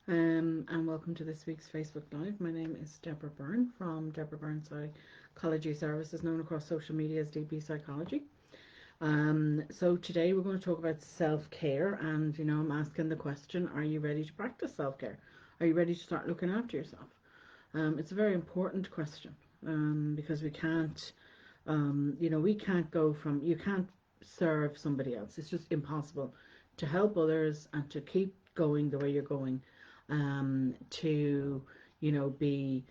And welcome to this week's Facebook Live. My name is Deborah Byrne from Deborah Byrne Psychology Services, known across social media as DBpsychology. So today we're going to talk about self-care, and I'm asking the question: are you ready to practice self-care? Are you ready to start looking after yourself? It's a very important question because we can't you can't serve somebody else. It's just impossible to help others and to keep going the way you're going, to be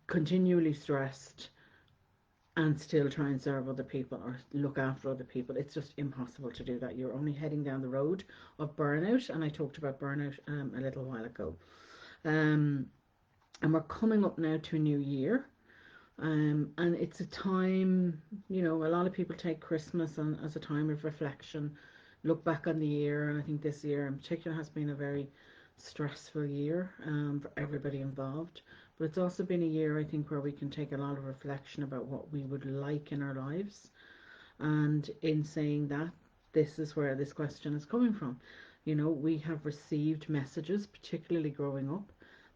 continually stressed and still try and serve other people or look after other people. It's just impossible to do that. You're only heading down the road of burnout, and I talked about burnout a little while ago. Um, and we're coming up now to a new year. And it's a time, a lot of people take Christmas as a time of reflection, look back on the year, and I think this year in particular has been a very stressful year for everybody involved. But it's also been a year, I think, where we can take a lot of reflection about what we would like in our lives. And in saying that, this is where this question is coming from. We have received messages, particularly growing up,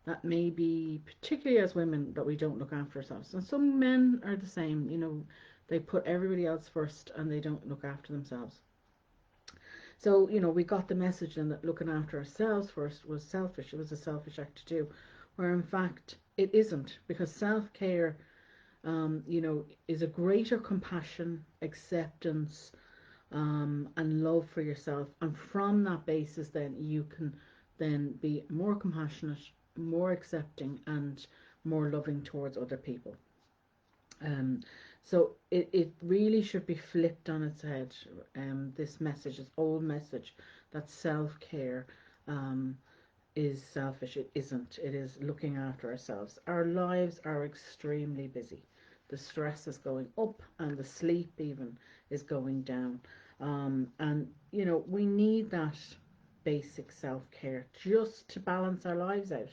that may be, particularly as women, that we don't look after ourselves. And some men are the same, they put everybody else first and they don't look after themselves. So, we got the message then that looking after ourselves first was selfish. It was a selfish act to do, where in fact it isn't, because self-care, is a greater compassion, acceptance, and love for yourself. And from that basis, then you can then be more compassionate, more accepting, and more loving towards other people. Um, so it really should be flipped on its head. This message, this old message, that self-care is selfish. It isn't. It is looking after ourselves. Our lives are extremely busy. The stress is going up and the sleep even is going down. And we need that basic self-care just to balance our lives out,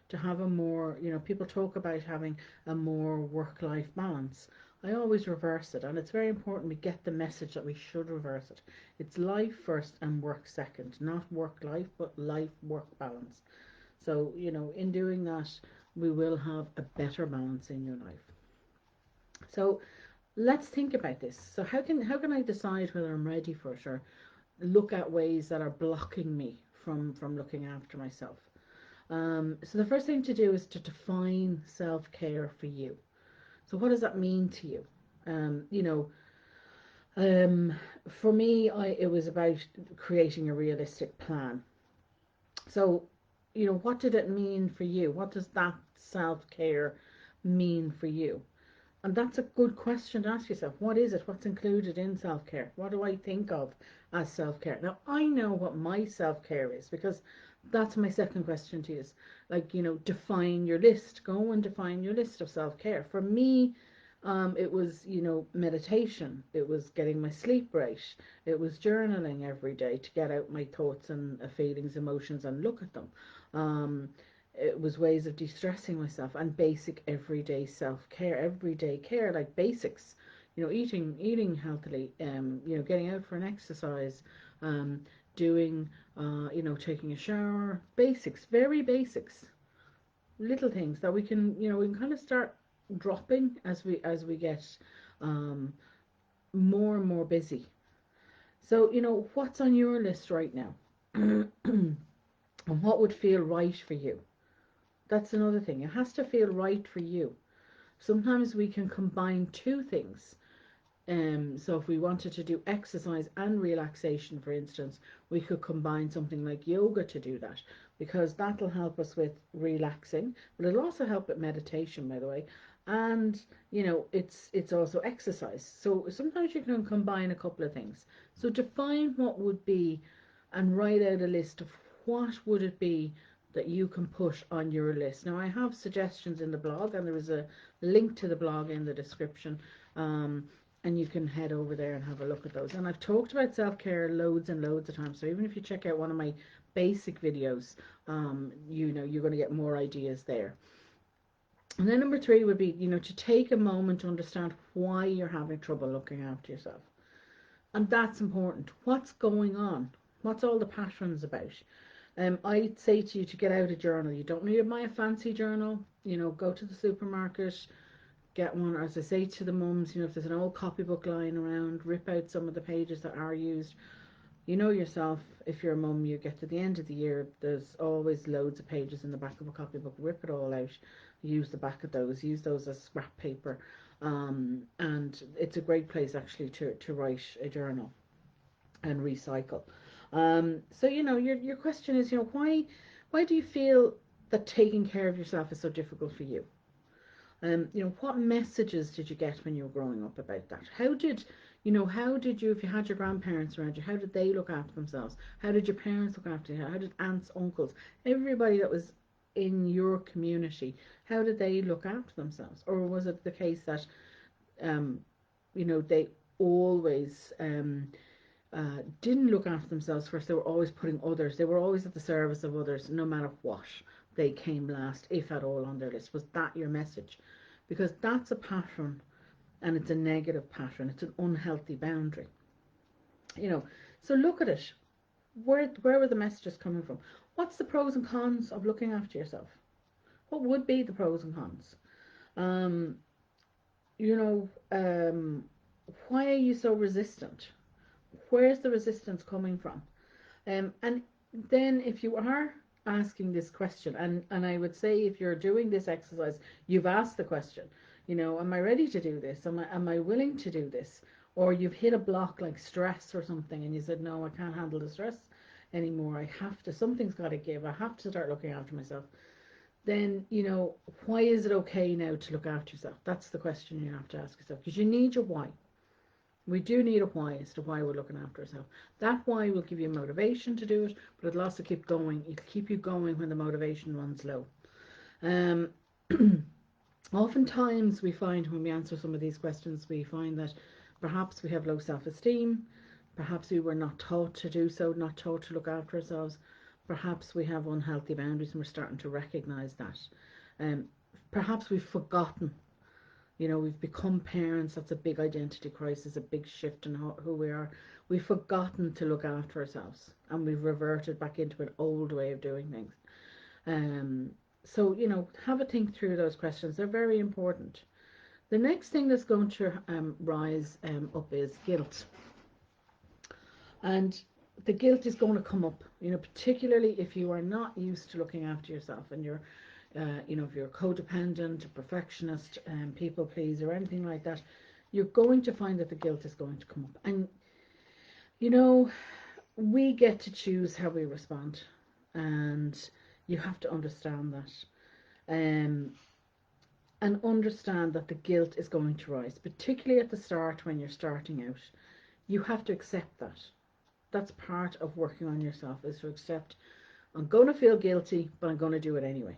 to have a more, people talk about having a more work-life balance. I always reverse it, and it's very important we get the message that we should reverse it. It's life first and work second, not work-life, but life-work balance. So, in doing that, we will have a better balance in your life. So, let's think about this. So, how can I decide whether I'm ready for it, or look at ways that are blocking me from looking after myself? So the first thing to do is to define self-care for you. So what does that mean to you? Um, you know, um, for me, it was about creating a realistic plan. So, what did it mean for you? What does that self-care mean for you? And that's a good question to ask yourself. What is it? What's included in self-care? What do I think of as self-care? Now, I know what my self-care is, because that's my second question to you. Is like, define your list. Go and define your list of self-care. For me, it was, meditation. It was getting my sleep right. It was journaling every day to get out my thoughts and feelings, emotions, and look at them. Um, it was ways of de-stressing myself, and basic everyday self-care, everyday care, like basics, eating healthily, getting out for an exercise, um, doing, taking a shower, basics, very basics, little things that we can kind of start dropping as we get um, more and more busy. So, what's on your list right now? And what would feel right for you? That's another thing. It has to feel right for you. Sometimes we can combine two things. So if we wanted to do exercise and relaxation, for instance, we could combine something like yoga to do that, because that'll help us with relaxing, but it'll also help with meditation, by the way. And it's also exercise. So sometimes you can combine a couple of things. So define what would be, and write out a list of what would it be that you can put on your list. Now I have suggestions in the blog, and there is a link to the blog in the description. Um, and you can head over there and have a look at those. And I've talked about self-care loads and loads of times, so even if you check out one of my basic videos, you're going to get more ideas there. And then number three would be, to take a moment to understand why you're having trouble looking after yourself. And that's important. What's going on? What's all the patterns about? I'd say to you to get out a journal. You don't need to buy a fancy journal. Go to the supermarket, get one. Or as I say to the mums, if there's an old copybook lying around, rip out some of the pages that are used. You know yourself, if you're a mum, you get to the end of the year, there's always loads of pages in the back of a copybook. Rip it all out, use the back of those, use those as scrap paper, and it's a great place actually to write a journal and recycle. So your question is, why do you feel that taking care of yourself is so difficult for you? What messages did you get when you were growing up about that? How did you, if you had your grandparents around you, how did they look after themselves? How did your parents look after you? How did aunts, uncles, everybody that was in your community, how did they look after themselves? Or was it the case that, um, they always didn't look after themselves first? They were always putting others, they were always at the service of others, no matter what. They came last, if at all, on their list. Was that your message? Because that's a pattern, and it's a negative pattern. It's an unhealthy boundary. You know, so look at it. Where were the messages coming from? What's the pros and cons of looking after yourself? What would be the pros and cons? Um, you know, um, why are you so resistant? Where's the resistance coming from? And then if you are asking this question, and I would say if you're doing this exercise, you've asked the question, am I ready to do this? Am I willing to do this? Or you've hit a block like stress or something, and you said, no, I can't handle the stress anymore. I have to, something's got to give. I have to start looking after myself. Then, why is it okay now to look after yourself? That's the question you have to ask yourself, because you need your why. We do need a why as to why we're looking after ourselves. That why will give you motivation to do it, but it'll also keep going. It'll keep you going when the motivation runs low. Um, Oftentimes we find when we answer some of these questions, we find that perhaps we have low self-esteem, perhaps we were not taught to do so, not taught to look after ourselves, perhaps we have unhealthy boundaries and we're starting to recognise that. Um, Perhaps we've forgotten. We've become parents. That's a big identity crisis, a big shift in who we are. We've forgotten to look after ourselves, and we've reverted back into an old way of doing things. Um, so, have a think through those questions. They're very important. The next thing that's going to rise up is guilt. And the guilt is going to come up, particularly if you are not used to looking after yourself and if you're codependent, a perfectionist, people pleaser, or anything like that, you're going to find that the guilt is going to come up. And, we get to choose how we respond. And you have to understand that. And understand that the guilt is going to rise, particularly at the start when you're starting out. You have to accept that. That's part of working on yourself, is to accept, I'm going to feel guilty, but I'm going to do it anyway.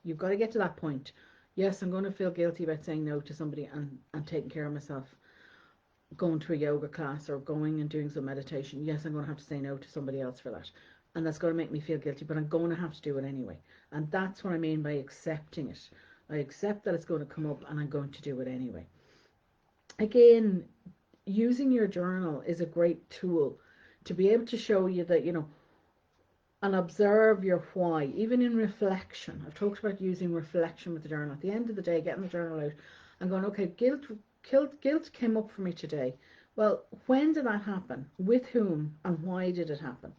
You've got to get to that point. Yes, I'm going to feel guilty about saying no to somebody and taking care of myself, going to a yoga class or going and doing some meditation. Yes, I'm going to have to say no to somebody else for that. And that's going to make me feel guilty, but I'm going to have to do it anyway. And that's what I mean by accepting it. I accept that it's going to come up and I'm going to do it anyway. Again, using your journal is a great tool to be able to show you that, and observe your why, even in reflection. I've talked about using reflection with the journal. At the end of the day, getting the journal out and going, okay, guilt came up for me today. Well, when did that happen? With whom? And why did it happen?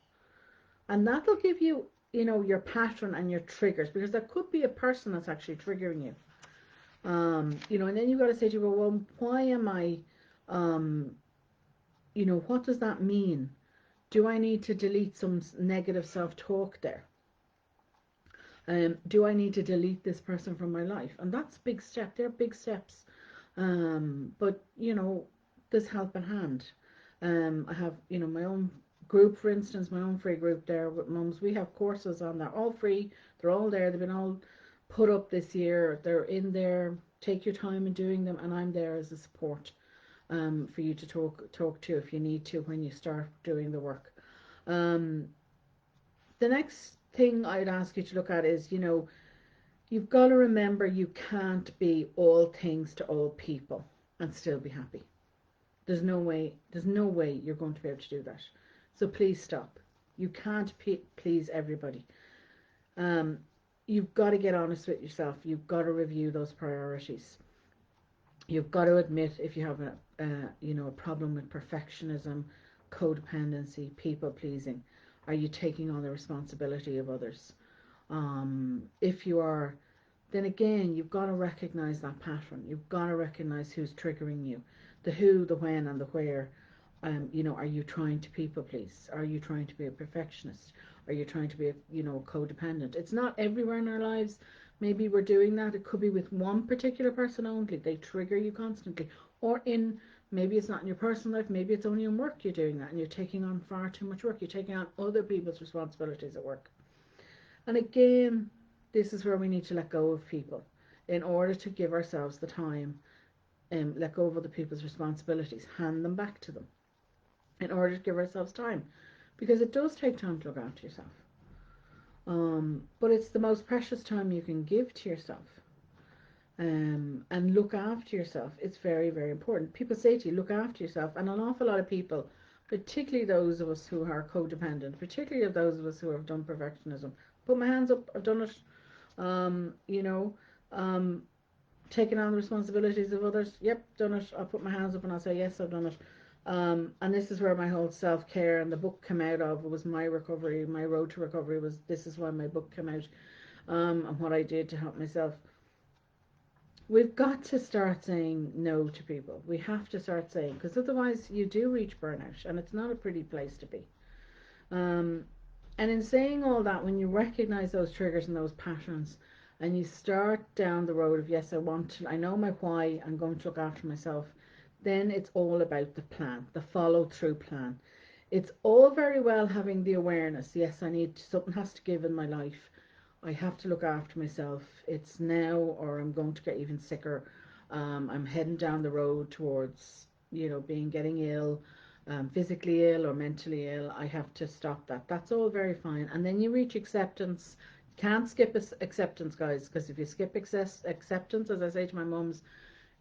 And that'll give you, your pattern and your triggers, because there could be a person that's actually triggering you. And then you've got to say to you, well, why am I, what does that mean? Do I need to delete some negative self-talk there? Do I need to delete this person from my life? And that's a big step. They're big steps. But, there's help in hand. I have, my own group, for instance, my own free group there with mums. We have courses on there, all free. They're all there. They've been all put up this year. They're in there. Take your time in doing them, and I'm there as a support for you to talk to if you need to when you start doing the work. The next thing I'd ask you to look at is, you've got to remember you can't be all things to all people and still be happy. There's no way you're going to be able to do that. So please stop. You can't please everybody. Um, you've got to get honest with yourself. You've got to review those priorities. You've got to admit if you have a problem with perfectionism, codependency, people pleasing. Are you taking on the responsibility of others? If you are, then again, you've got to recognize that pattern. You've got to recognize who's triggering you, the who, the when, and the where. Are you trying to people please? Are you trying to be a perfectionist? Are you trying to be codependent? It's not everywhere in our lives. Maybe we're doing that. It could be with one particular person only. They trigger you constantly. Or maybe it's not in your personal life, maybe it's only in work you're doing that and you're taking on far too much work. You're taking on other people's responsibilities at work. And again, this is where we need to let go of people in order to give ourselves the time and let go of other people's responsibilities, hand them back to them in order to give ourselves time, because it does take time to look after yourself. But it's the most precious time you can give to yourself. And look after yourself. It's very, very important. People say to you, look after yourself, and an awful lot of people, particularly those of us who are codependent, particularly of those of us who have done perfectionism, put my hands up, I've done it. Um, you know, um, Taking on the responsibilities of others. Yep, done it. I'll put my hands up and I'll say, yes, I've done it. And this is where my whole self-care and the book came out of. It was my recovery, my road to recovery was, this is why my book came out, and what I did to help myself. We've got to start saying no to people. We have to start saying, because otherwise you do reach burnout and it's not a pretty place to be. Um, and in saying all that, when you recognize those triggers and those patterns, and you start down the road of, yes, I know my why, I'm going to look after myself, then it's all about the plan, the follow through plan. It's all very well having the awareness, yes, something has to give in my life. I have to look after myself. It's now, or I'm going to get even sicker. I'm heading down the road towards, getting ill, physically ill or mentally ill. I have to stop that. That's all very fine. And then you reach acceptance. Can't skip acceptance, guys, because if you skip acceptance, as I say to my mums,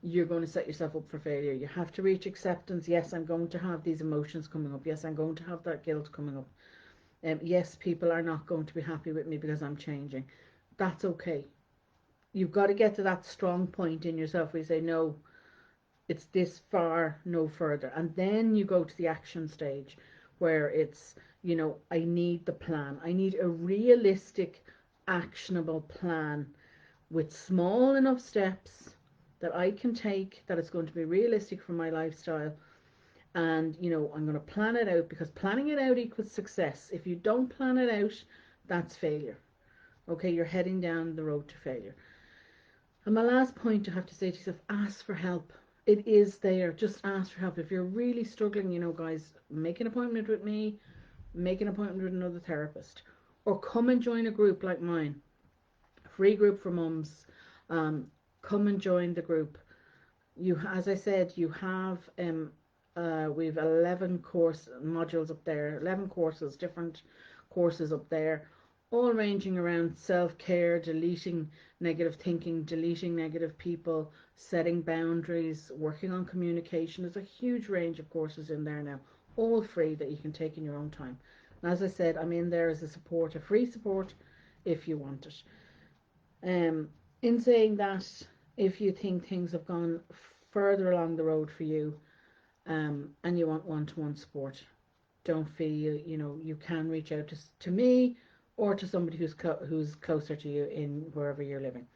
you're going to set yourself up for failure. You have to reach acceptance. Yes, I'm going to have these emotions coming up. Yes, I'm going to have that guilt coming up. Yes, people are not going to be happy with me because I'm changing. That's okay. You've got to get to that strong point in yourself where you say, no, it's this far, no further. And then you go to the action stage where it's, I need the plan. I need a realistic, actionable plan with small enough steps that I can take, that it's going to be realistic for my lifestyle. And, I'm going to plan it out, because planning it out equals success. If you don't plan it out, that's failure. Okay, you're heading down the road to failure. And my last point, you have to say to yourself, ask for help. It is there. Just ask for help. If you're really struggling, guys, make an appointment with me, make an appointment with another therapist, or come and join a group like mine, a free group for mums. Come and join the group. As I said, you have we've 11 course modules up there, 11 courses, different courses up there, all ranging around self-care, deleting negative thinking, deleting negative people, setting boundaries, working on communication. There's a huge range of courses in there now, all free, that you can take in your own time. And as I said, I'm in there as a free support, if you want it. In saying that, if you think things have gone further along the road for you, and you want one-to-one support, don't feel, you can reach out to me or to somebody who's closer to you in wherever you're living.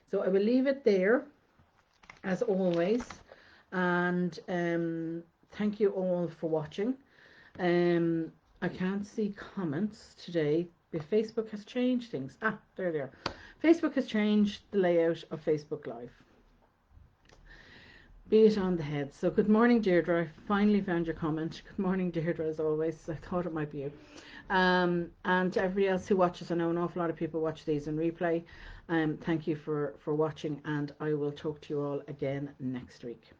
So I will leave it there, as always, and thank you all for watching. I can't see comments today. If Facebook has changed things. There they are. Facebook has changed the layout of Facebook Live. Be it on the head. So good morning, Deirdre. I finally found your comment. Good morning, Deirdre, as always. I thought it might be you. And to everybody else who watches, I know an awful lot of people watch these in replay. Thank you for watching, and I will talk to you all again next week.